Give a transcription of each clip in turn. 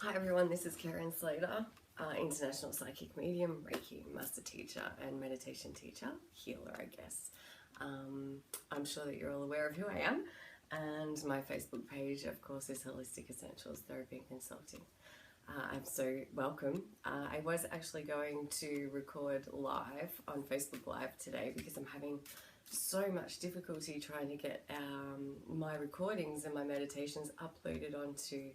Hi everyone, this is Karen Slater, international psychic medium, Reiki master teacher and meditation teacher, healer I guess. I'm sure that you're all aware of who I am, and my Facebook page of course is Holistic Essentials Therapy and Consulting. I'm so welcome. I was actually going to record live on Facebook Live today because I'm having so much difficulty trying to get my recordings and my meditations uploaded onto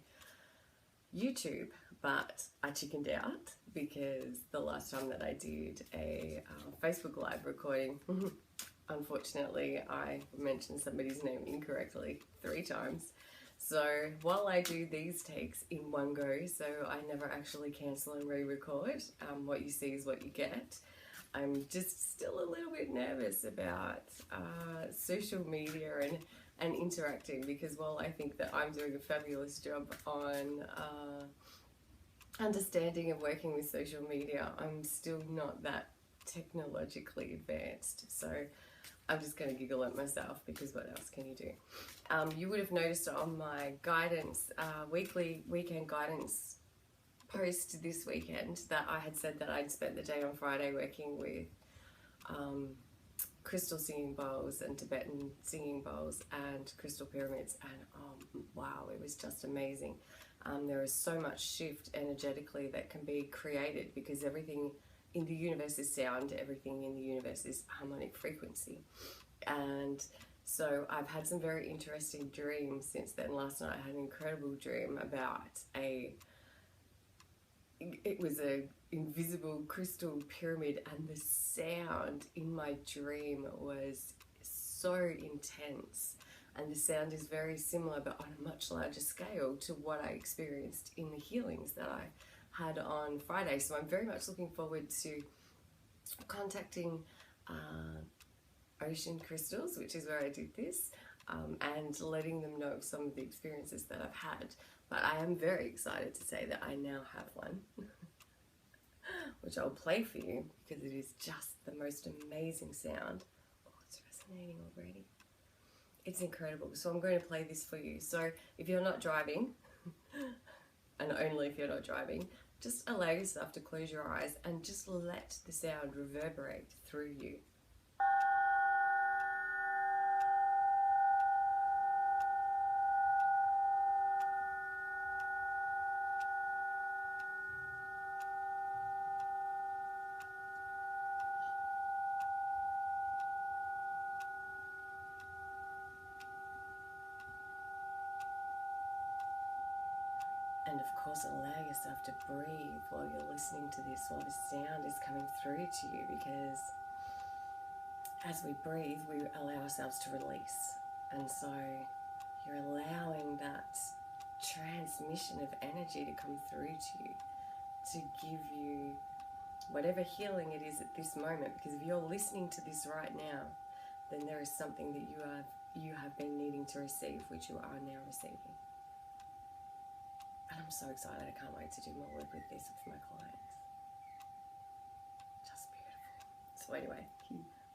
YouTube, but I chickened out because the last time that I did a Facebook Live recording, unfortunately I mentioned somebody's name incorrectly 3 times. So while I do these takes in one go, so I never actually cancel and re-record, what you see is what you get. I'm just still a little bit nervous about social media and interacting, because while I think that I'm doing a fabulous job on understanding and working with social media, I'm still not that technologically advanced. So I'm just going to giggle at myself, because what else can you do? You would have noticed on my guidance, weekend guidance post this weekend, that I had said that I'd spent the day on Friday working with crystal singing bowls and Tibetan singing bowls and crystal pyramids, and wow, it was just amazing. There is so much shift energetically that can be created, because everything in the universe is sound, everything in the universe is harmonic frequency. And so I've had some very interesting dreams since then. Last night I had an incredible dream about it was a invisible crystal pyramid, and the sound in my dream was so intense, and the sound is very similar but on a much larger scale to what I experienced in the healings that I had on Friday. So I'm very much looking forward to contacting Ocean Crystals, which is where I did this, and letting them know of some of the experiences that I've had. But I am very excited to say that I now have one, which I'll play for you, because it is just the most amazing sound. Oh, it's resonating already. It's incredible. So I'm going to play this for you. So if you're not driving, and only if you're not driving, just allow yourself to close your eyes and just let the sound reverberate through you. And of course, allow yourself to breathe while you're listening to this, while the sound is coming through to you, because as we breathe, we allow ourselves to release. And so you're allowing that transmission of energy to come through to you, to give you whatever healing it is at this moment. Because if you're listening to this right now, then there is something that you have been needing to receive, which you are now receiving. And I'm so excited. I can't wait to do more work with this with my clients. Just beautiful. So anyway,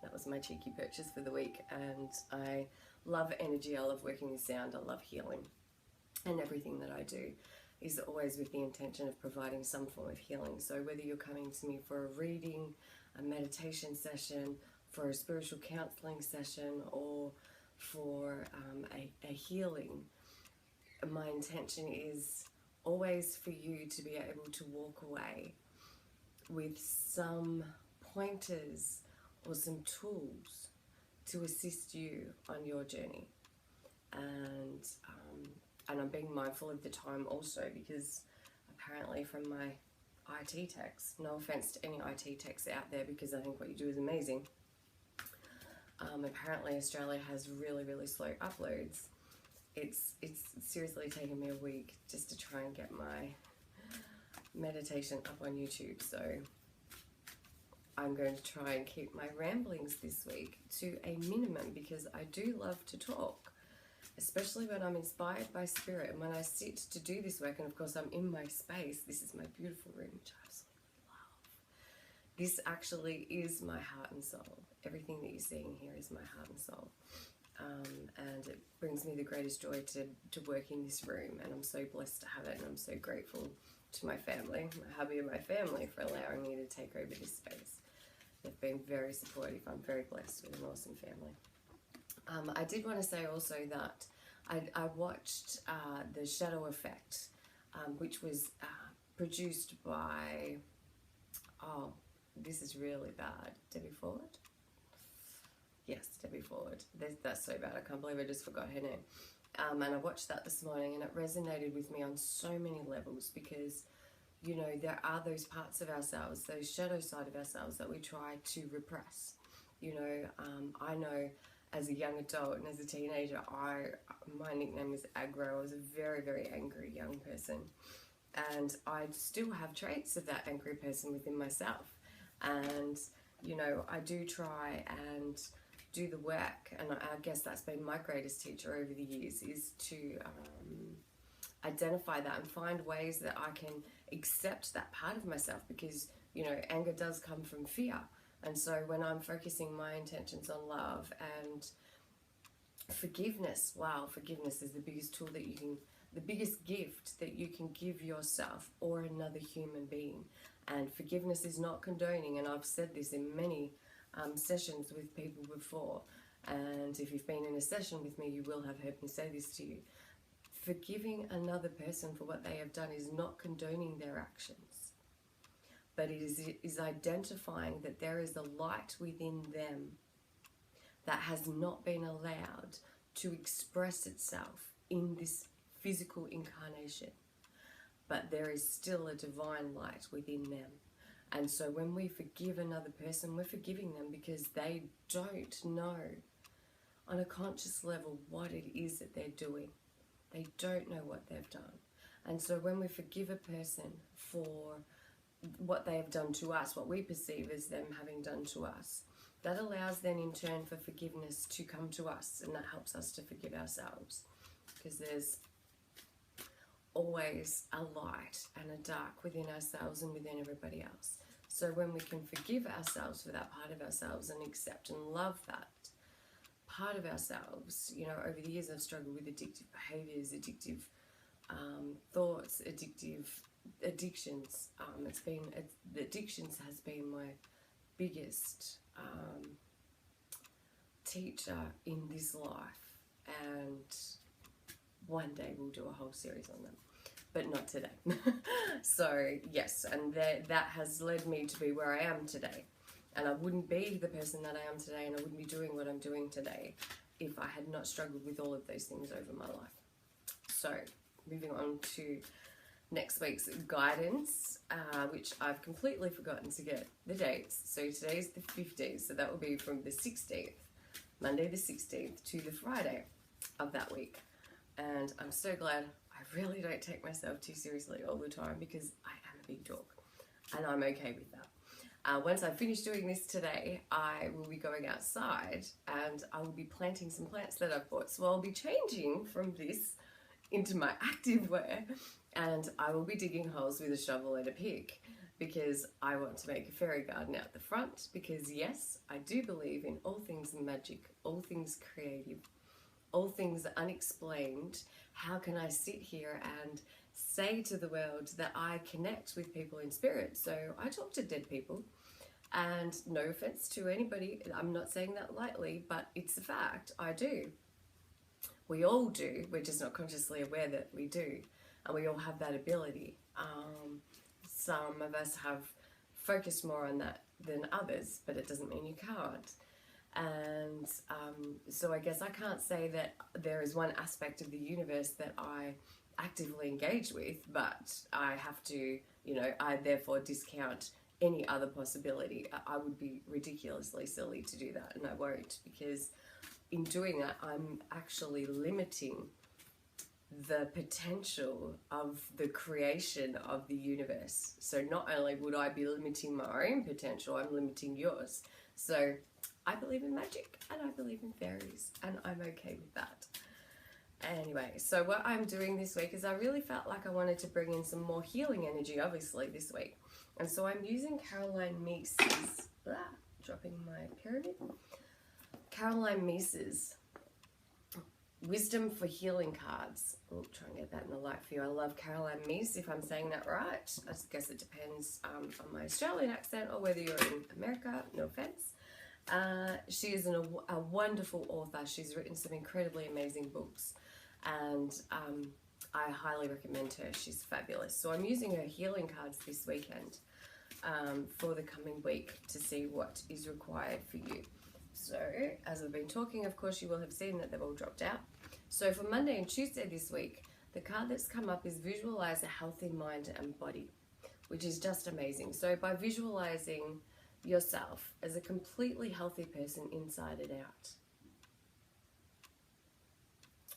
that was my cheeky purchase for the week. And I love energy. I love working with sound. I love healing. And everything that I do is always with the intention of providing some form of healing. So whether you're coming to me for a reading, a meditation session, for a spiritual counseling session, or for a healing, my intention is always for you to be able to walk away with some pointers or some tools to assist you on your journey. And I'm being mindful of the time also, because apparently from my IT techs, no offense to any IT techs out there, because I think what you do is amazing, apparently Australia has really, really slow uploads. It's seriously taken me a week just to try and get my meditation up on YouTube. So I'm going to try and keep my ramblings this week to a minimum, because I do love to talk, especially when I'm inspired by spirit and when I sit to do this work. And of course I'm in my space. This is my beautiful room, which I absolutely love. This actually is my heart and soul. Everything that you're seeing here is my heart and soul. and it brings me the greatest joy to work in this room, and I'm so blessed to have it, and I'm so grateful to my family, my hubby and my family, for allowing me to take over this space. They've been very supportive. I'm very blessed with an awesome family. I did want to say also that I watched The Shadow Effect, which was produced by, oh, this is really bad, Debbie Ford? Yes, Debbie Ford. That's so bad. I can't believe I just forgot her name. And I watched that this morning, and it resonated with me on so many levels, because, you know, there are those parts of ourselves, those shadow side of ourselves that we try to repress. You know, I know as a young adult and as a teenager, my nickname was Aggro. I was a very, very angry young person. And I still have traits of that angry person within myself. And, you know, I do try and do the work, and I guess that's been my greatest teacher over the years, is to identify that and find ways that I can accept that part of myself, because, you know, anger does come from fear. And so when I'm focusing my intentions on love and forgiveness, wow, forgiveness is the biggest tool that you can, the biggest gift that you can give yourself or another human being. And forgiveness is not condoning, and I've said this in many sessions with people before, and if you've been in a session with me, you will have heard me say this to you. Forgiving another person for what they have done is not condoning their actions, but it is identifying that there is a light within them that has not been allowed to express itself in this physical incarnation, but there is still a divine light within them. And so when we forgive another person, we're forgiving them because they don't know on a conscious level what it is that they're doing. They don't know what they've done. And so when we forgive a person for what they have done to us, what we perceive as them having done to us, that allows then in turn for forgiveness to come to us, and that helps us to forgive ourselves, because there's always a light and a dark within ourselves and within everybody else. So when we can forgive ourselves for that part of ourselves and accept and love that part of ourselves, you know, over the years I've struggled with addictive behaviors, addictive thoughts, addictions. The addictions has been my biggest teacher in this life, and one day we'll do a whole series on them, but not today. So yes, and that has led me to be where I am today, and I wouldn't be the person that I am today, and I wouldn't be doing what I'm doing today if I had not struggled with all of those things over my life. So moving on to next week's guidance, which I've completely forgotten to get the dates. So today's the 15th, so that will be from the 16th, Monday the 16th, to the Friday of that week. And I'm so glad I really don't take myself too seriously all the time, because I am a big dog, and I'm okay with that. Once I finish doing this today, I will be going outside and I will be planting some plants that I've bought. So I'll be changing from this into my active wear, and I will be digging holes with a shovel and a pick, because I want to make a fairy garden out the front, because yes, I do believe in all things magic, all things creative, all things unexplained. How can I sit here and say to the world that I connect with people in spirit? So I talk to dead people, and no offense to anybody, I'm not saying that lightly, but it's a fact, I do. We all do, we're just not consciously aware that we do, and we all have that ability. Some of us have focused more on that than others, but it doesn't mean you can't. And so I guess I can't say that there is one aspect of the universe that I actively engage with, but I have to, you know, I therefore discount any other possibility. I would be ridiculously silly to do that, and I won't, because in doing that, I'm actually limiting the potential of the creation of the universe. So not only would I be limiting my own potential, I'm limiting yours. So I believe in magic, and I believe in fairies, and I'm okay with that. Anyway, so what I'm doing this week is I really felt like I wanted to bring in some more healing energy, obviously, this week. And so I'm using Caroline Myss's, dropping my pyramid, Caroline Myss's Wisdom for Healing cards. I'll try and get that in the light for you. I love Caroline Meese, if I'm saying that right. I guess it depends on my Australian accent or whether you're in America. No offense. She is a wonderful author. She's written some incredibly amazing books, and I highly recommend her. She's fabulous. So I'm using her healing cards this weekend for the coming week to see what is required for you. So as I've been talking, of course, you will have seen that they've all dropped out. So for Monday and Tuesday this week, the card that's come up is Visualize a Healthy Mind and Body, which is just amazing. So by visualizing yourself as a completely healthy person inside and out.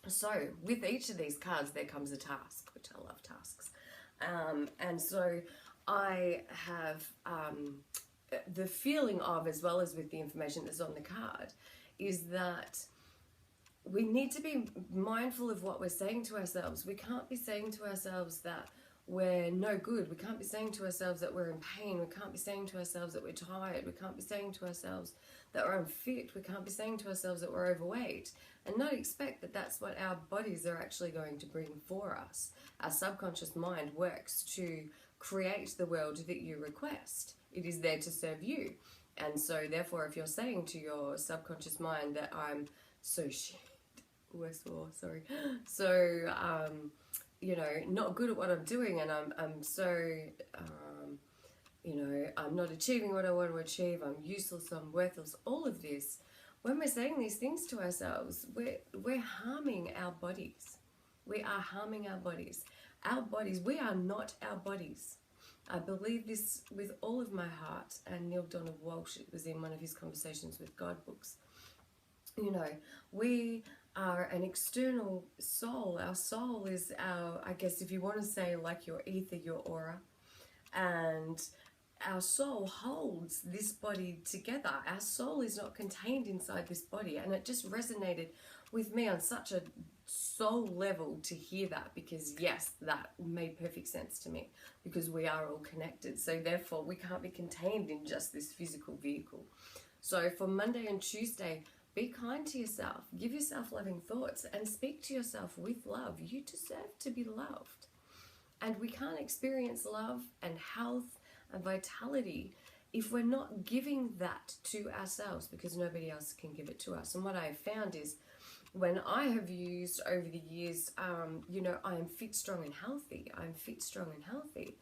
So with each of these cards, there comes a task, which I love tasks. And so I have the feeling of, as well as with the information that's on the card, is that we need to be mindful of what we're saying to ourselves. We can't be saying to ourselves that we're no good. We can't be saying to ourselves that we're in pain. We can't be saying to ourselves that we're tired. We can't be saying to ourselves that we're unfit. We can't be saying to ourselves that we're overweight, and not expect that that's what our bodies are actually going to bring for us. Our subconscious mind works to create the world that you request. It is there to serve you. And so therefore, if you're saying to your subconscious mind that I'm so shit, sorry, so you know, not good at what I'm doing, and I'm so you know, I'm not achieving what I want to achieve, I'm useless, I'm worthless, all of this, when we're saying these things to ourselves, we're harming our bodies. We are harming our bodies. Our bodies, we are not our bodies. I believe this with all of my heart, and Neil Donald Walsh, it was in one of his Conversations with God books. You know, we are an external soul. Our soul is our, I guess if you want to say like your ether, your aura, and our soul holds this body together. Our soul is not contained inside this body, and it just resonated with me on such a soul level to hear that, because yes, that made perfect sense to me, because we are all connected, so therefore we can't be contained in just this physical vehicle. So for Monday and Tuesday, be kind to yourself, give yourself loving thoughts, and speak to yourself with love. You deserve to be loved, and we can't experience love and health and vitality if we're not giving that to ourselves, because nobody else can give it to us. And what I have found is, when I have used over the years, you know, I am fit, strong and healthy. I'm fit, strong and healthy.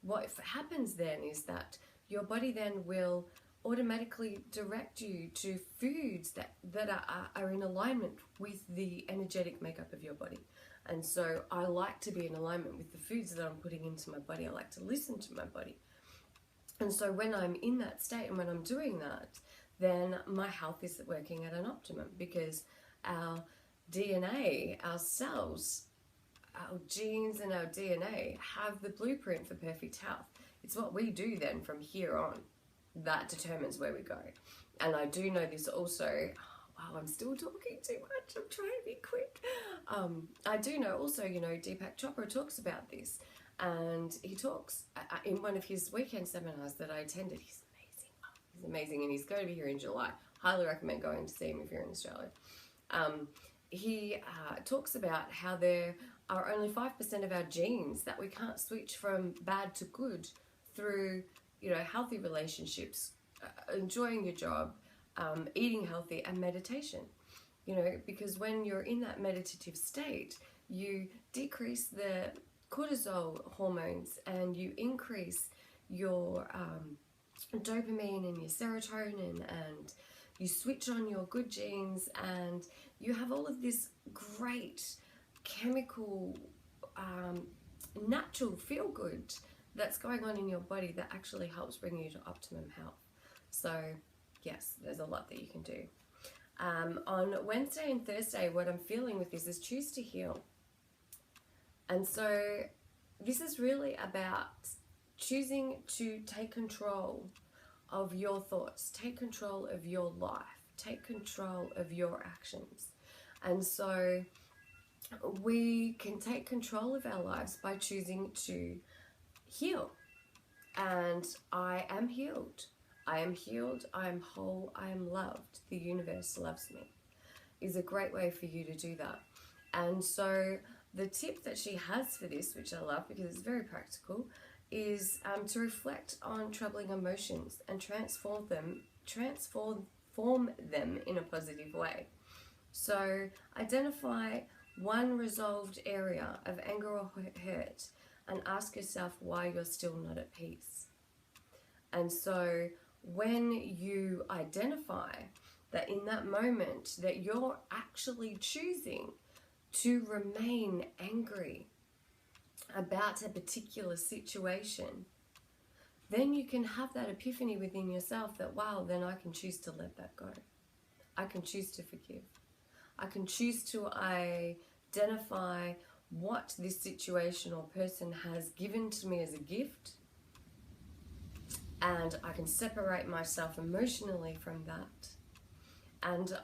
What happens then is that your body then will automatically direct you to foods that are in alignment with the energetic makeup of your body. And so I like to be in alignment with the foods that I'm putting into my body. I like to listen to my body. And so when I'm in that state and when I'm doing that, then my health is working at an optimum, because our DNA, our cells, our genes and our DNA have the blueprint for perfect health. It's what we do then from here on that determines where we go. And I do know this also, wow, I'm still talking too much, I'm trying to be quick. I do know also, you know, Deepak Chopra talks about this, and he talks in one of his weekend seminars that I attended. He's amazing, and he's going to be here in July. Highly recommend going to see him if you're in Australia. He talks about how there are only 5% of our genes that we can't switch from bad to good through, you know, healthy relationships, enjoying your job, eating healthy, and meditation. You know, because when you're in that meditative state, you decrease the cortisol hormones and you increase your dopamine and your serotonin, and you switch on your good genes, and you have all of this great chemical, natural feel-good that's going on in your body that actually helps bring you to optimum health. So yes, there's a lot that you can do. On Wednesday and Thursday, what I'm feeling with this is choose to heal. And so this is really about choosing to take control of your thoughts, take control of your life, take control of your actions. And so we can take control of our lives by choosing to heal. And I am healed. I am healed, I am whole, I am loved. The universe loves me. Is a great way for you to do that. And so the tip that she has for this, which I love because it's very practical, is to reflect on troubling emotions and transform them in a positive way. So identify one resolved area of anger or hurt and ask yourself why you're still not at peace. And so when you identify that in that moment that you're actually choosing to remain angry about a particular situation, then you can have that epiphany within yourself that, wow, then I can choose to let that go. I can choose to forgive. I can choose to identify what this situation or person has given to me as a gift, and I can separate myself emotionally from that. And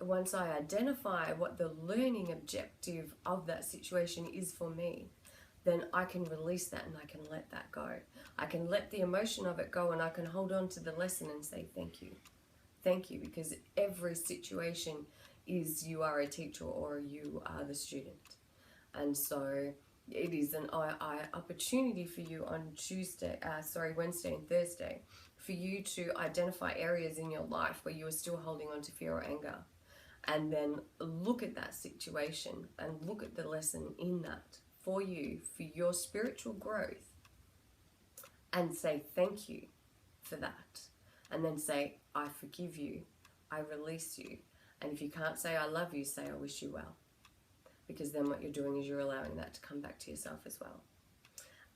once I identify what the learning objective of that situation is for me, then I can release that and I can let that go. I can let the emotion of it go, and I can hold on to the lesson and say thank you. Thank you, because every situation is you are a teacher or you are the student. And so it is an opportunity for you on Wednesday and Thursday, for you to identify areas in your life where you are still holding on to fear or anger, and then look at that situation and look at the lesson in that for you, for your spiritual growth, and say thank you for that. And then say, I forgive you, I release you. And if you can't say I love you, say I wish you well. Because then what you're doing is you're allowing that to come back to yourself as well.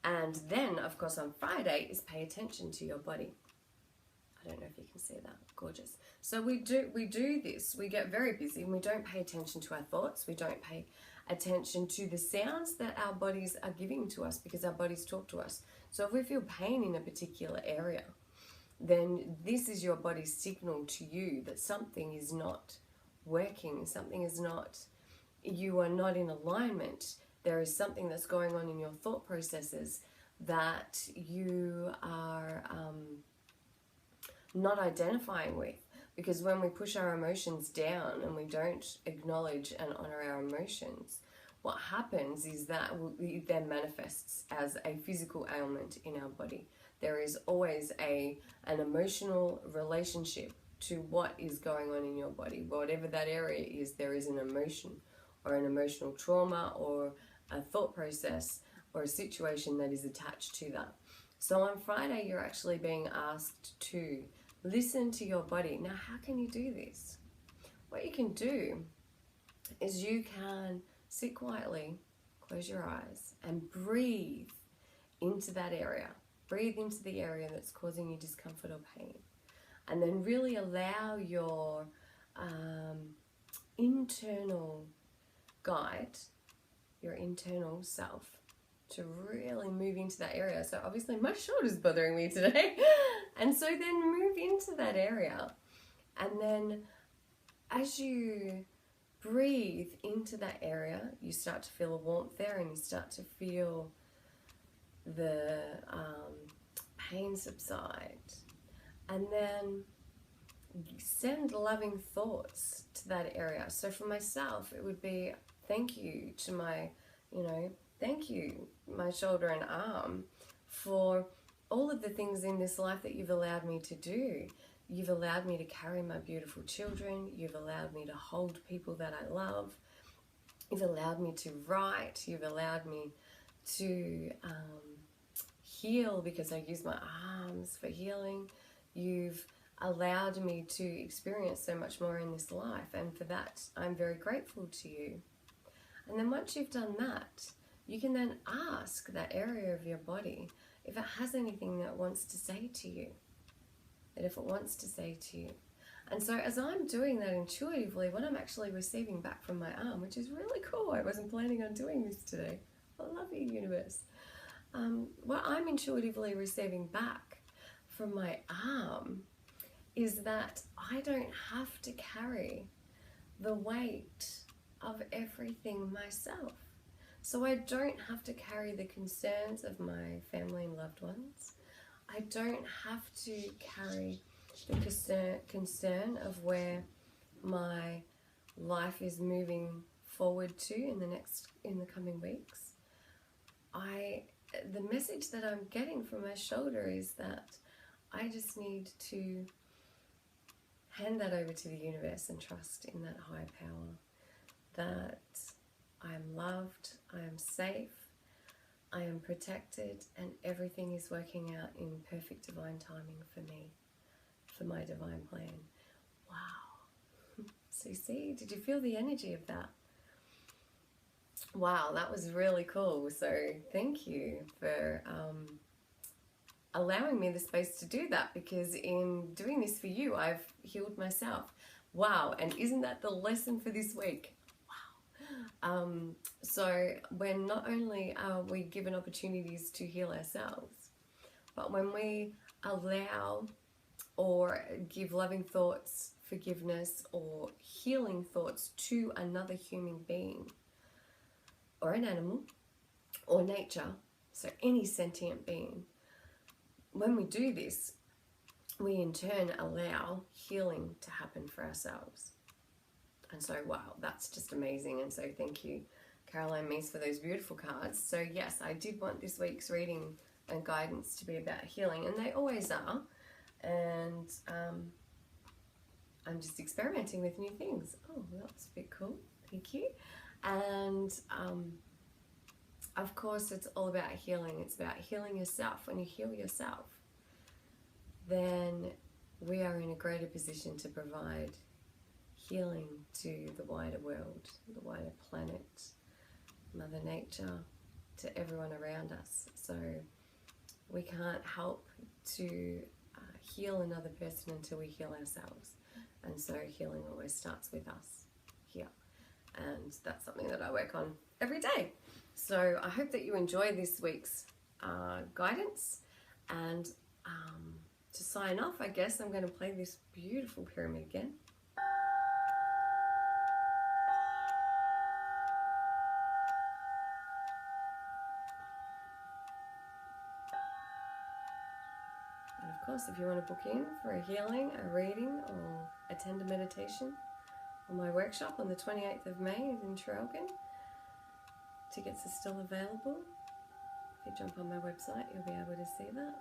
And then, of course, on Friday is pay attention to your body. I don't know if you can see that. Gorgeous. So we do this. We get very busy and we don't pay attention to our thoughts. We don't pay attention to the sounds that our bodies are giving to us, because our bodies talk to us. So if we feel pain in a particular area, then this is your body's signal to you that something is not working, something is not, you are not in alignment. There is something that's going on in your thought processes that you are not identifying with. Because when we push our emotions down and we don't acknowledge and honor our emotions, what happens is that it then manifests as a physical ailment in our body. There is always an emotional relationship to what is going on in your body. Whatever that area is, there is an emotion or an emotional trauma or a thought process or a situation that is attached to that. So on Friday, you're actually being asked to listen to your body. Now, how can you do this? What you can do is you can sit quietly, close your eyes, and breathe into that area. Breathe into the area that's causing you discomfort or pain. And then really allow your internal guide, your internal self, to really move into that area. So obviously my shoulder's bothering me today. And so then move into that area. And then as you breathe into that area, you start to feel a warmth there, and you start to feel the pain subside. And then send loving thoughts to that area. So for myself, it would be thank you to my, thank you, my shoulder and arm, for all of the things in this life that you've allowed me to do. You've allowed me to carry my beautiful children. You've allowed me to hold people that I love. You've allowed me to write. You've allowed me to heal, because I use my arms for healing. You've allowed me to experience so much more in this life, and for that I'm very grateful to you. And then once you've done that, you can then ask that area of your body if it has anything that it wants to say to you. And so as I'm doing that intuitively, what I'm actually receiving back from my arm, which is really cool, I wasn't planning on doing this today. I love you, universe. What I'm intuitively receiving back from my arm is that I don't have to carry the weight of everything myself. So I don't have to carry the concerns of my family and loved ones. I don't have to carry the concern of where my life is moving forward to in the coming weeks. The message that I'm getting from my shoulder is that I just need to hand that over to the universe and trust in that higher power, that I am loved, I am safe, I am protected, and everything is working out in perfect divine timing for me, for my divine plan. Wow. So see, did you feel the energy of that? Wow, that was really cool. So thank you for allowing me the space to do that, because in doing this for you, I've healed myself. Wow, and isn't that the lesson for this week? Wow. So when not only are we given opportunities to heal ourselves, but when we allow or give loving thoughts, forgiveness, or healing thoughts to another human being, or an animal, or nature, so any sentient being, when we do this, we in turn allow healing to happen for ourselves. And so, wow, that's just amazing. And so thank you, Caroline Meese, for those beautiful cards. So yes, I did want this week's reading and guidance to be about healing, and they always are. And I'm just experimenting with new things. Oh, that's a bit cool. Thank you. And of course, it's all about healing. It's about healing yourself. When you heal yourself, then we are in a greater position to provide healing to the wider world, the wider planet, Mother Nature, to everyone around us. So we can't help to heal another person until we heal ourselves. And so healing always starts with us here. And that's something that I work on every day. So I hope that you enjoy this week's guidance. And to sign off, I guess I'm going to play this beautiful pyramid again. And of course, if you want to book in for a healing, a reading, or attend a meditation on my workshop on the 28th of May in Traralgon, tickets are still available. If you jump on my website, you'll be able to see that.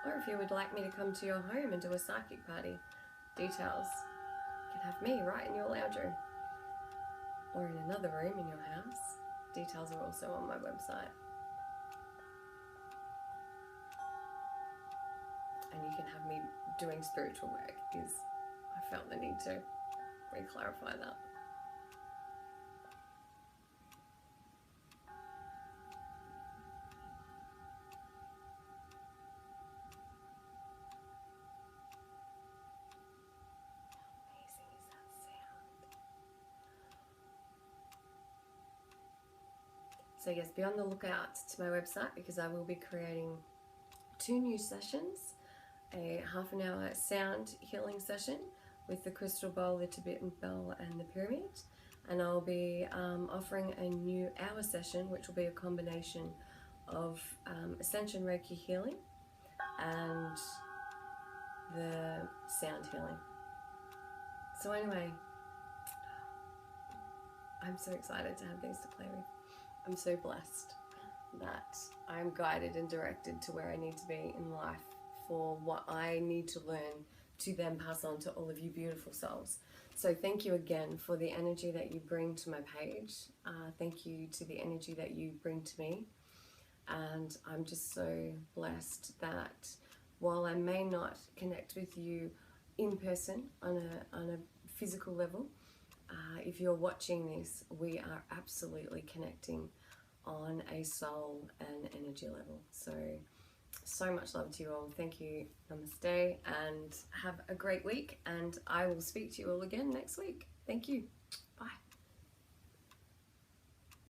Or if you would like me to come to your home and do a psychic party, details, you can have me right in your lounge room or in another room in your house. Details are also on my website. And you can have me doing spiritual work, because I felt the need to re-clarify that. So yes, be on the lookout to my website, because I will be creating 2 new sessions, a half-an-hour sound healing session with the crystal bowl, the Tibetan bell, and the pyramid. And I'll be offering a new hour session, which will be a combination of Ascension Reiki healing and the sound healing. So anyway, I'm so excited to have these to play with. I'm so blessed that I'm guided and directed to where I need to be in life for what I need to learn to then pass on to all of you beautiful souls. So thank you again for the energy that you bring to my page. Thank you to the energy that you bring to me. And I'm just so blessed that while I may not connect with you in person on a physical level, if you're watching this, we are absolutely connecting on a soul and energy level. So much love to you all. Thank you. Namaste, and have a great week. And I will speak to you all again next week. Thank you.